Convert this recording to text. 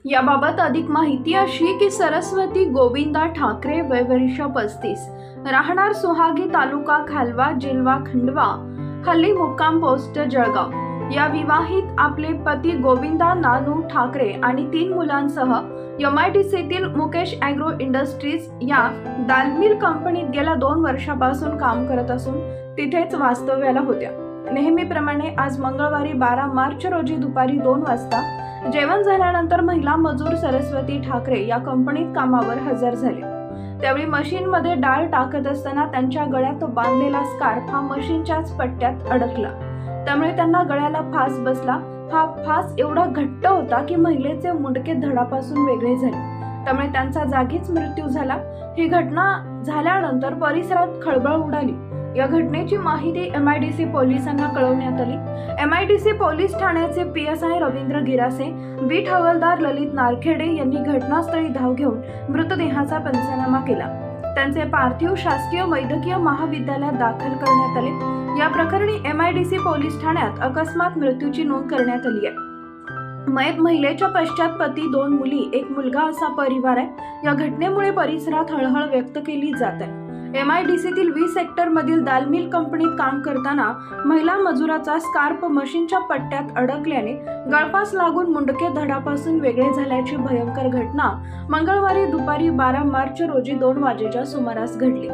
याबाबत अधिक माहिती अशी की सरस्वती गोविंदा ठाकरे, वय वर्ष 35, राहणार सुहागी, तालुका खालवा, जिल्हा खंडवा, हल्ली मुक्काम पोस्ट जळगाव. या विवाहित आपले पती गोविंदा नानू ठाकरे आणि 3 मुलांसह MIDCतील मुकेश ॲग्रो इंडस्ट्रीज या दालमिल कंपनीत गेल्या 2 वर्षापासून काम करत असून तिथेच वास्तव्याला होत्या. नेहमीप्रमाणे आज मंगळवारी 12 मार्च रोजी दुपारी 2 वाजता जेवण झाल्यानंतर महिला मजूर सरस्वती ठाकरे या कंपनीत कामावर हजर झाले. त्यावेळी मशीनमध्ये डाळ टाकत असताना त्यांच्या गळ्यात बांधलेला स्कार्फ हा मशीनच्याच पट्ट्यात अडकला. त्यामुळे त्यांना गळ्याला फास बसला. हा फास एवढा घट्ट होता की महिलेचे मुंडके धडापासून वेगळे झाले. त्यामुळे त्यांचा जागीच मृत्यू झाला. ही घटना झाल्यानंतर परिसरात खळबळ उडाली. या घटनेची माहिती MIDC पोलिसांना कळवण्यात आली. MIDC पोलीस ठाण्याचे PSI रवींद्र गिरासे, बीट हवालदार ललित नारखेडे यांनी घटनास्थळी धाव घेऊन मृतदेहाचा पंचनामा केला. त्यांचे पार्थिव शासकीय वैद्यकीय महाविद्यालयात दाखल करण्यात आले. या प्रकरणी MIDC पोलीस ठाण्यात अकस्मात मृत्यूची नोंद करण्यात आली आहे. मयत महिलेच्या पश्चात पती, 2 मुली, 1 मुलगा असा परिवार आहे. या घटनेमुळे परिसरात हळहळ व्यक्त केली जात आहे. MIDCतील 20 सेक्टरमधील दालमिल कंपनीत काम करताना महिला मजुराचा स्कार्फ मशीनच्या पट्ट्यात अडकल्याने गळफास लागून मुंडके धडापासून वेगळे झाल्याची भयंकर घटना मंगळवारी दुपारी 12 मार्च रोजी 2 वाजेच्या सुमारास घडली.